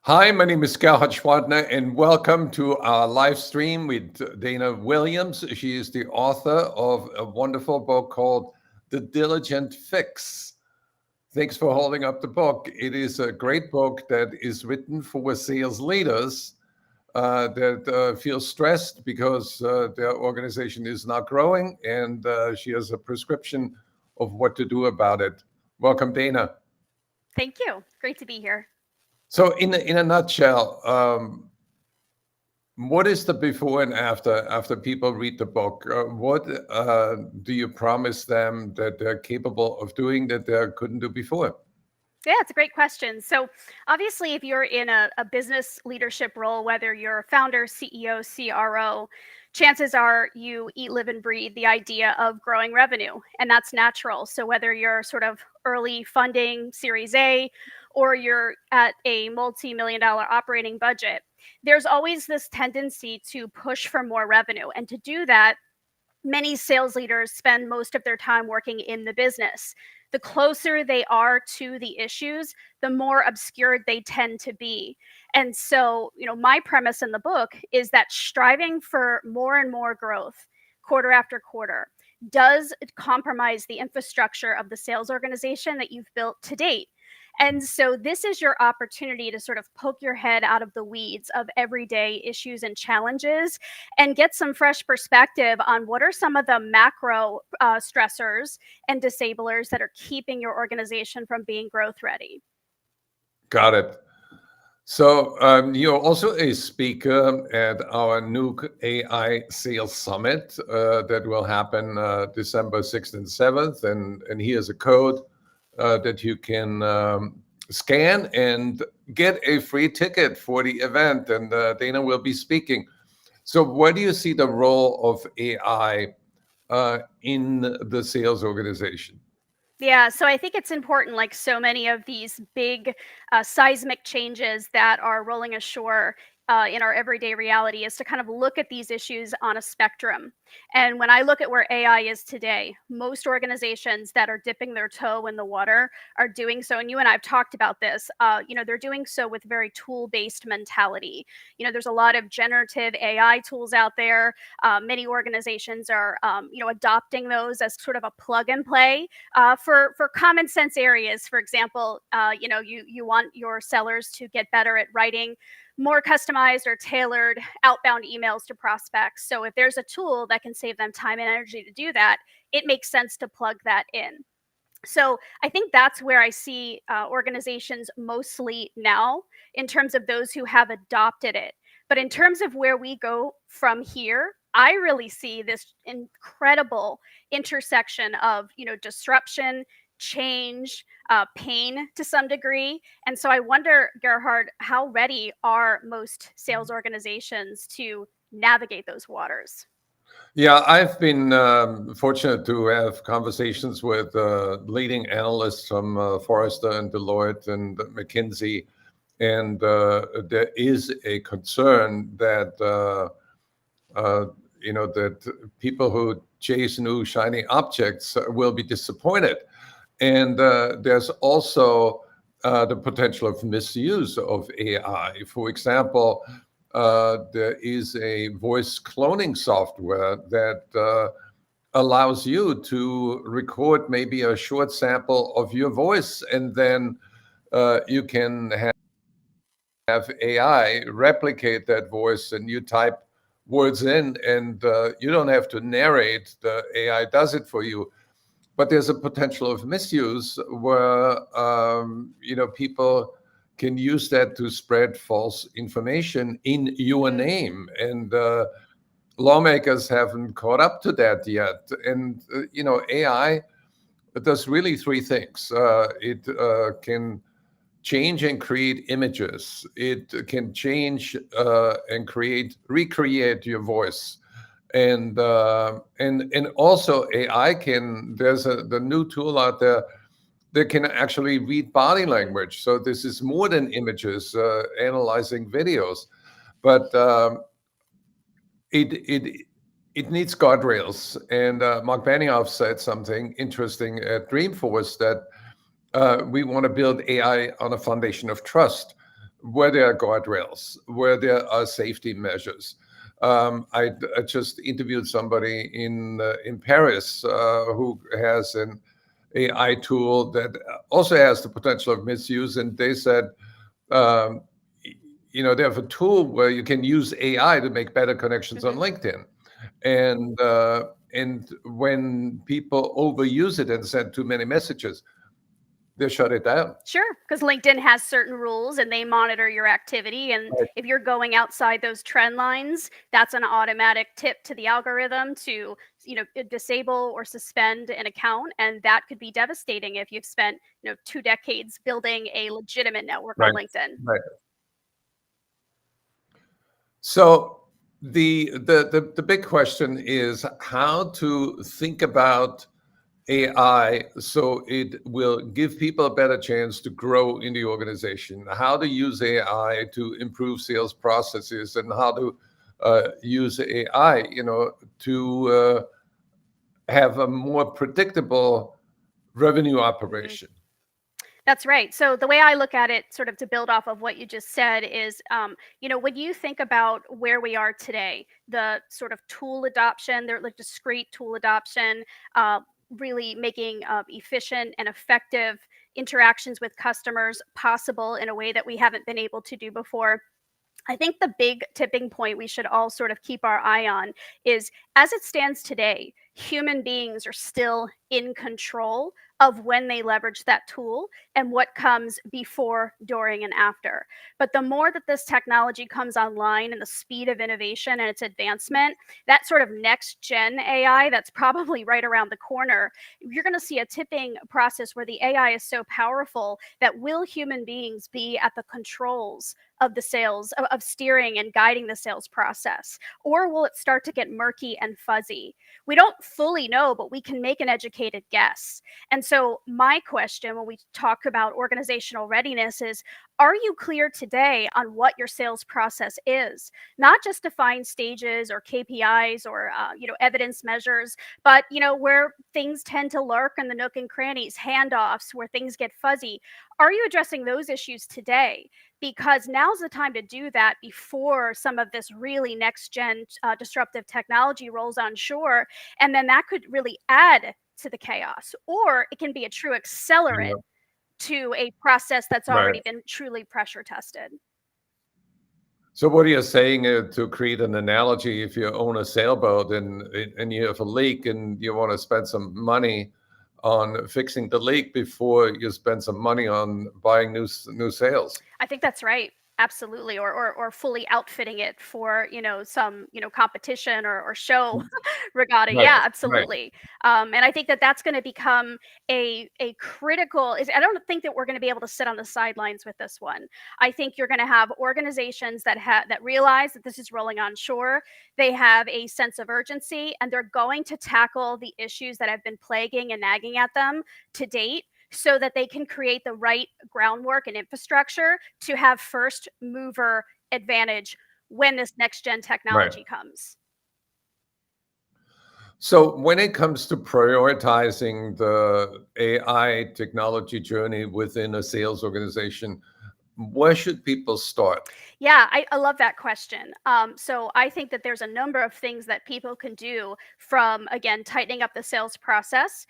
Hi, my name is Gerhard Gschwandtner, and welcome to our live stream with Dayne William. She is the author of a wonderful book called The Diligent Fix. Thanks for holding up the book. It is a great book that is written for sales leaders that feel stressed because their organization is not growing, and she has a prescription of what to do about it. Welcome, Dayne. Thank you. Great to be here. So, in a nutshell, what is the before and after people read the book? What do you promise them that they're capable of doing that they couldn't do before? Yeah, it's a great question. So, obviously, if you're in a business leadership role, whether you're a founder, CEO, CRO, chances are you eat, live, and breathe the idea of growing revenue, and that's natural. So, whether you're sort of early funding, Series A, or you're at a multi-million dollar operating budget, there's always this tendency to push for more revenue. And to do that, many sales leaders spend most of their time working in the business. The closer they are to the issues, the more obscured they tend to be. And so, my premise in the book is that striving for more and more growth quarter after quarter does compromise the infrastructure of the sales organization that you've built to date. And so this is your opportunity to sort of poke your head out of the weeds of everyday issues and challenges and get some fresh perspective on what are some of the macro stressors and disablers that are keeping your organization from being growth ready. Got it. So you're also a speaker at our new AI Sales Summit that will happen December 6th and 7th. And here's a code that you can scan and get a free ticket for the event. And Dayne will be speaking. So where do you see the role of AI in the sales organization? Yeah, so I think it's important, like so many of these big seismic changes that are rolling ashore in our everyday reality, is to kind of look at these issues on a spectrum. And when I look at where AI is today, most organizations that are dipping their toe in the water are doing so. And you and I have talked about this. They're doing so with very tool-based mentality. There's a lot of generative AI tools out there. Many organizations are, adopting those as sort of a plug and play for common sense areas. For example, you want your sellers to get better at writing more customized or tailored outbound emails to prospects. So if there's a tool that can save them time and energy to do that, it makes sense to plug that in. So I think that's where I see organizations mostly now, in terms of those who have adopted it. But in terms of where we go from here, I really see this incredible intersection of, disruption, change, pain to some degree. And so I wonder, Gerhard, how ready are most sales organizations to navigate those waters? Yeah, I've been fortunate to have conversations with leading analysts from Forrester and Deloitte and McKinsey, and there is a concern that that people who chase new shiny objects will be disappointed, and there's also the potential of misuse of AI. For example, there is a voice cloning software that allows you to record maybe a short sample of your voice, and then you can have AI replicate that voice, and you type words in, and you don't have to narrate. The AI does it for you. But there's a potential of misuse where people can use that to spread false information in your name, and lawmakers haven't caught up to that yet. And AI does really three things. It can change and create images. It can change and recreate your voice. And also AI can. There's the new tool out there that can actually read body language. So this is more than images, analyzing videos, but it needs guardrails. And Mark Benioff said something interesting at Dreamforce, that we want to build AI on a foundation of trust, where there are guardrails, where there are safety measures. I just interviewed somebody in Paris who has an AI tool that also has the potential of misuse, and they said, um, they have a tool where you can use AI to make better connections on Mhm. LinkedIn, and when people overuse it and send too many messages, they shut it down. Sure, because LinkedIn has certain rules and they monitor your activity. And Right. if you're going outside those trend lines, that's an automatic tip to the algorithm to, disable or suspend an account. And that could be devastating if you've spent, 2 decades building a legitimate network on Right. LinkedIn. Right. So the big question is how to think about AI so it will give people a better chance to grow in the organization, how to use AI to improve sales processes, and how to use AI, to have a more predictable revenue Mhm. operation. That's right. So the way I look at it, sort of to build off of what you just said, is when you think about where we are today, the sort of tool adoption, the like discrete tool adoption, uh, really making efficient and effective interactions with customers possible in a way that we haven't been able to do before. I think the big tipping point we should all sort of keep our eye on is, as it stands today, human beings are still in control of when they leverage that tool and what comes before, during, and after. But the more that this technology comes online and the speed of innovation and its advancement, that sort of next gen AI that's probably right around the corner, you're going to see a tipping process where the AI is so powerful that will human beings be at the controls of the sales, of steering and guiding the sales process? Or will it start to get murky and fuzzy? We don't fully know, but we can make an educated guess. And so, my question when we talk about organizational readiness is, are you clear today on what your sales process is? Not just defined stages or KPIs or evidence measures, but where things tend to lurk in the nook and crannies, handoffs where things get fuzzy. Are you addressing those issues today? Because now's the time to do that before some of this really next gen disruptive technology rolls on shore. And then that could really add to the chaos, or it can be a true accelerant Yeah. to a process that's Right. already been truly pressure tested. So what are you saying, to create an analogy? If you own a sailboat and you have a leak and you want to spend some money on fixing the leak before you spend some money on buying new sails. I think that's right. Absolutely. Or fully outfitting it for, some, competition or show regatta. Right. Yeah, Right. absolutely. And I think that that's going to become a critical is I don't think that we're going to be able to sit on the sidelines with this one. I think you're going to have organizations that realize that this is rolling on shore. They have a sense of urgency and they're going to tackle the issues that have been plaguing and nagging at them to date, so that they can create the right groundwork and infrastructure to have first mover advantage when this next gen Right. technology comes. So when it comes to prioritizing the AI technology journey within a sales organization, where should people start? Yeah, I love that question. So I think that there's a number of things that people can do, from, again, tightening up the sales process,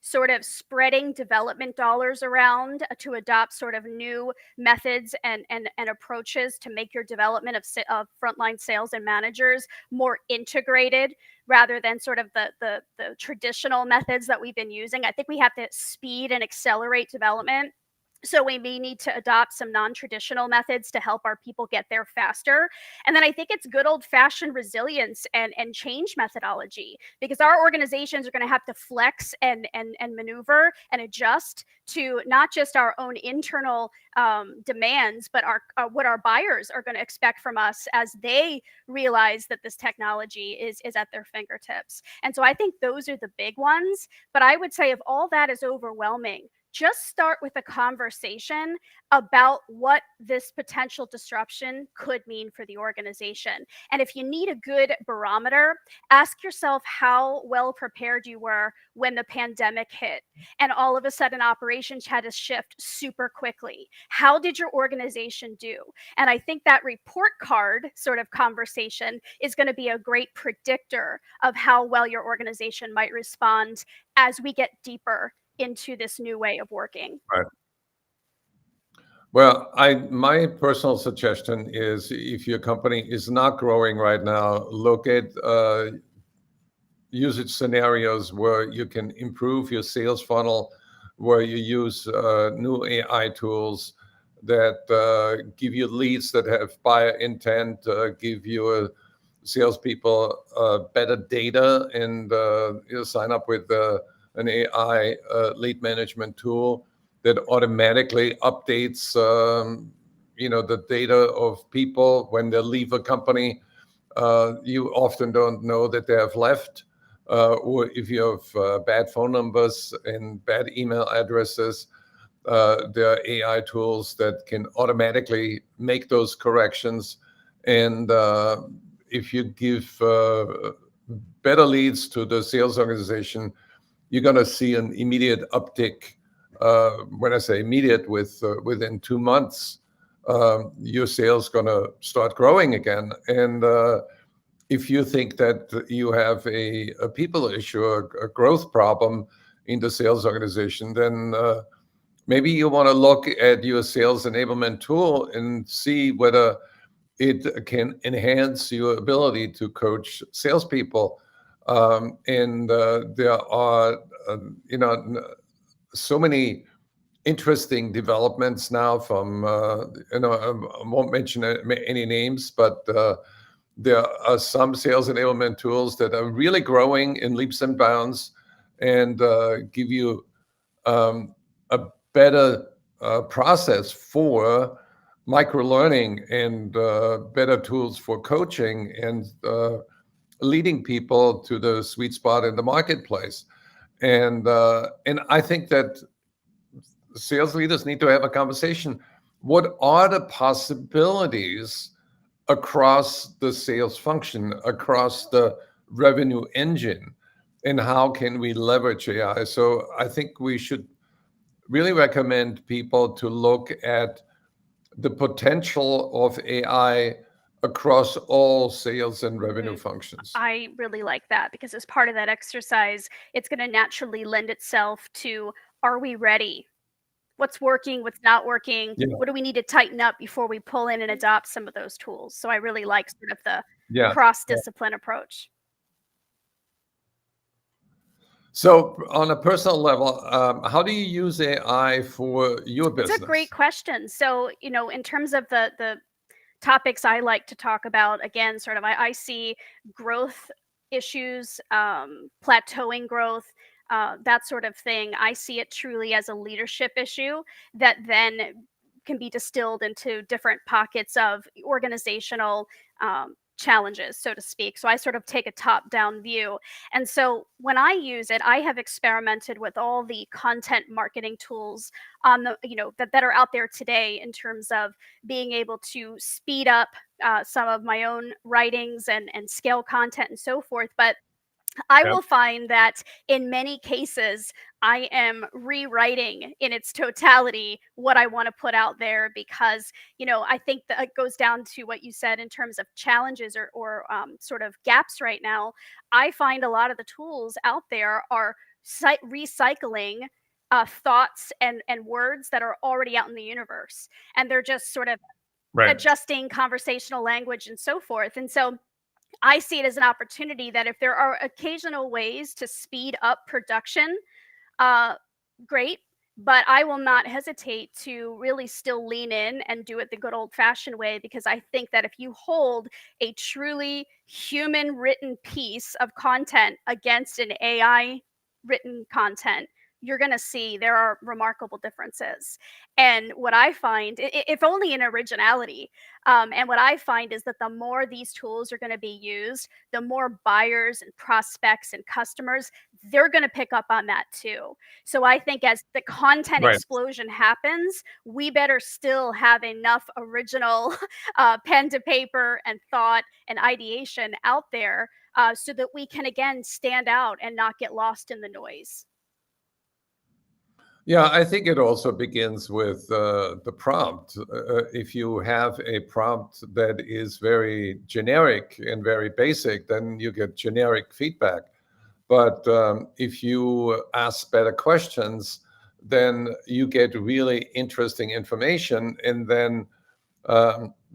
sort of spreading development dollars around to adopt sort of new methods and approaches to make your development of frontline sales and managers more integrated rather than sort of the traditional methods that we've been using. I think we have to speed and accelerate development. So we may need to adopt some non-traditional methods to help our people get there faster. And then I think it's good old-fashioned resilience and change methodology, because our organizations are going to have to flex and maneuver and adjust to not just our own internal demands, but what our buyers are going to expect from us as they realize that this technology is at their fingertips. And so I think those are the big ones. But I would say if all that is overwhelming, just start with a conversation about what this potential disruption could mean for the organization. And if you need a good barometer, ask yourself how well prepared you were when the pandemic hit and all of a sudden operations had to shift super quickly. How did your organization do? And I think that report card sort of conversation is going to be a great predictor of how well your organization might respond as we get deeper into this new way of working. Right. Well, my personal suggestion is if your company is not growing right now, look at usage scenarios where you can improve your sales funnel, where you use new AI tools that give you leads that have buyer intent, give your salespeople better data, and sign up with an AI lead management tool that automatically updates the data of people when they leave a company. You often don't know that they have left, or if you have bad phone numbers and bad email addresses, there are AI tools that can automatically make those corrections. And if you give better leads to the sales organization, you're going to see an immediate uptick. When I say immediate, within 2 months, your sales going to start growing again. And if you think that you have a people issue, a growth problem in the sales organization, then maybe you want to look at your sales enablement tool and see whether it can enhance your ability to coach salespeople. And there are, so many interesting developments now from, I won't mention any names, but there are some sales enablement tools that are really growing in leaps and bounds and give you a better process for micro-learning and better tools for coaching and leading people to the sweet spot in the marketplace. And I think that sales leaders need to have a conversation. What are the possibilities across the sales function, across the revenue engine, and how can we leverage AI? So I think we should really recommend people to look at the potential of AI across all sales and revenue functions. I really like that because as part of that exercise, it's going to naturally lend itself to, are we ready? What's working, what's not working? Yeah. What do we need to tighten up before we pull in and adopt some of those tools? So I really like sort of the Yeah. cross-discipline approach. So on a personal level, how do you use AI for your business? It's a great question. So, in terms of the topics I like to talk about, again, sort of, I see growth issues, plateauing growth, that sort of thing. I see it truly as a leadership issue that then can be distilled into different pockets of organizational challenges, so to speak. So I sort of take a top down view. And so when I use it, I have experimented with all the content marketing tools on the, that are out there today in terms of being able to speed up some of my own writings and scale content and so forth. But I Yep. will find that in many cases, I am rewriting in its totality what I want to put out there because, I think that it goes down to what you said in terms of challenges or sort of gaps right now. I find a lot of the tools out there are recycling thoughts and words that are already out in the universe. And they're just sort of Right. adjusting conversational language and so forth. And so I see it as an opportunity that if there are occasional ways to speed up production, great. But I will not hesitate to really still lean in and do it the good old fashioned way because I think that if you hold a truly human written piece of content against an AI written content, you're going to see there are remarkable differences. And what I find, if only in originality, and what I find is that the more these tools are going to be used, the more buyers and prospects and customers, they're going to pick up on that too. So I think as the content Right. explosion happens, we better still have enough original pen to paper and thought and ideation out there, so that we can again stand out and not get lost in the noise. Yeah, I think it also begins with the prompt. If you have a prompt that is very generic and very basic, then you get generic feedback. But if you ask better questions, then you get really interesting information, and then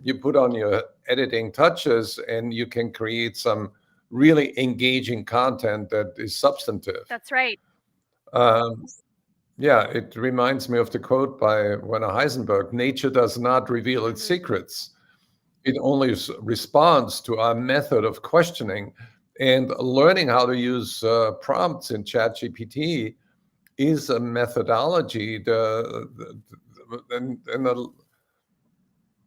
you put on your editing touches, and you can create some really engaging content that is substantive. That's right. Um, yeah, it reminds me of the quote by Werner Heisenberg: "Nature does not reveal its Mhm. secrets. It only responds to our method of questioning." And learning how to use prompts in ChatGPT is a methodology. And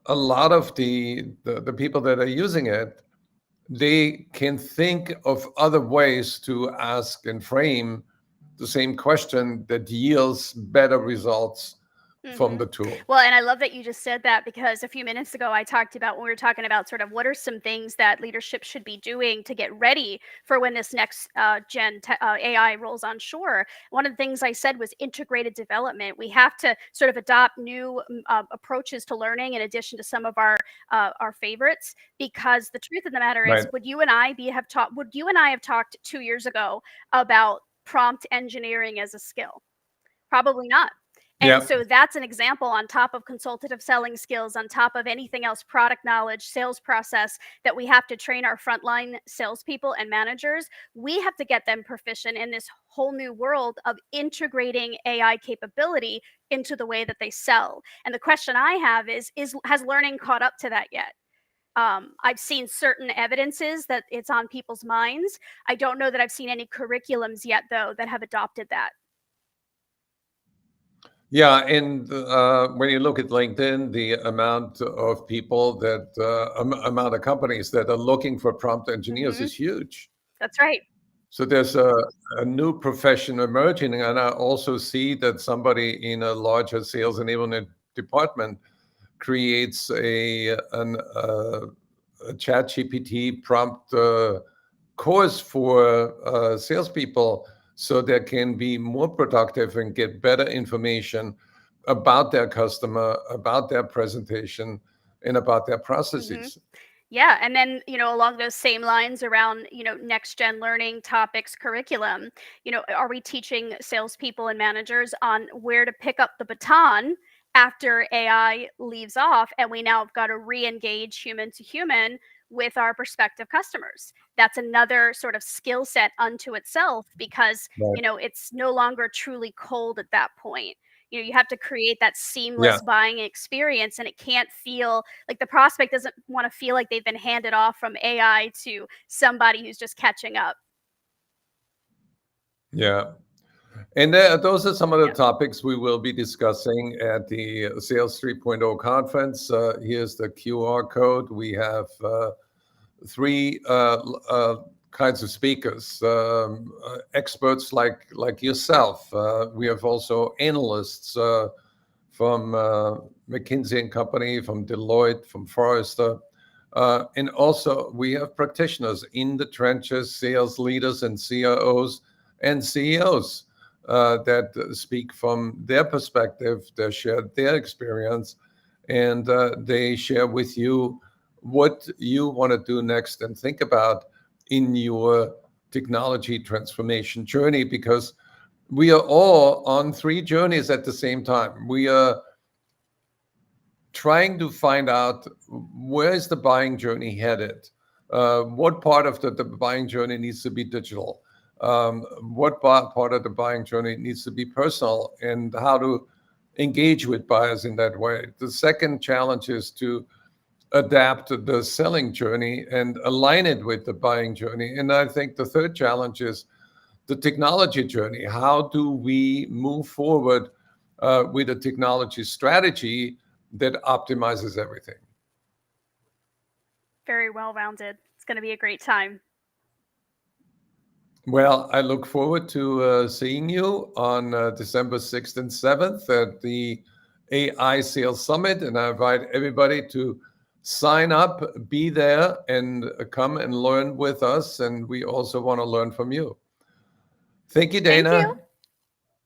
a lot of the people that are using it, they can think of other ways to ask and frame the same question that yields better results from Mhm. the tool. Well, and I love that you just said that, because a few minutes ago I talked about, when we were talking about sort of what are some things that leadership should be doing to get ready for when this next AI rolls on shore. One of the things I said was integrated development. We have to sort of adopt new approaches to learning in addition to some of our favorites, because the truth of the matter is, Right. would you and I have talked 2 years ago about prompt engineering as a skill? Probably not. And Yeah. so that's an example, on top of consultative selling skills, on top of anything else, product knowledge, sales process, that we have to train our frontline salespeople and managers. We have to get them proficient in this whole new world of integrating AI capability into the way that they sell. And the question I have is has learning caught up to that yet? I've seen certain evidences that it's on people's minds. I don't know that I've seen any curriculums yet, though, that have adopted that. Yeah, and when you look at LinkedIn, the amount of people that amount of companies that are looking for prompt engineers Hmm. is huge. That's right. So there's a new profession emerging, and I also see that somebody in a larger sales enablement department creates a chat GPT prompt course for salespeople, so they can be more productive and get better information about their customer, about their presentation, and about their Hmm. processes. Yeah, and then, along those same lines, around, next gen learning topics, curriculum, are we teaching salespeople and managers on where to pick up the baton after AI leaves off, and we now have got to re-engage human to human with our prospective customers? That's another sort of skill set unto itself, because, Right. it's no longer truly cold at that point. You have to create that Yeah. seamless buying experience, and it can't feel like the prospect doesn't want to feel like they've been handed off from AI to somebody who's just catching up. Yeah. And those are some of the Yeah. topics we will be discussing at the Sales 3.0 conference. Here's the QR code. We have three kinds of speakers, experts like yourself. We have also analysts from McKinsey and Company, from Deloitte, from Forrester. And also we have practitioners in the trenches, sales leaders and CIOs and CEOs that speak from their perspective. They share their experience, and they share with you what you want to do next and think about in your technology transformation journey, because we are all on three journeys at the same time. We are trying to find out, where is the buying journey headed? What part of the buying journey needs to be digital? What part of the buying journey needs to be personal, and how to engage with buyers in that way? The second challenge is to adapt the selling journey and align it with the buying journey. And I think the third challenge is the technology journey. How do we move forward with a technology strategy that optimizes everything? Very well rounded. It's going to be a great time. Well, I look forward to seeing you on December 6th and 7th at the AI Sales Summit. And I invite everybody to sign up, be there, and come and learn with us. And we also want to learn from you. Thank you, Thank Dana. you.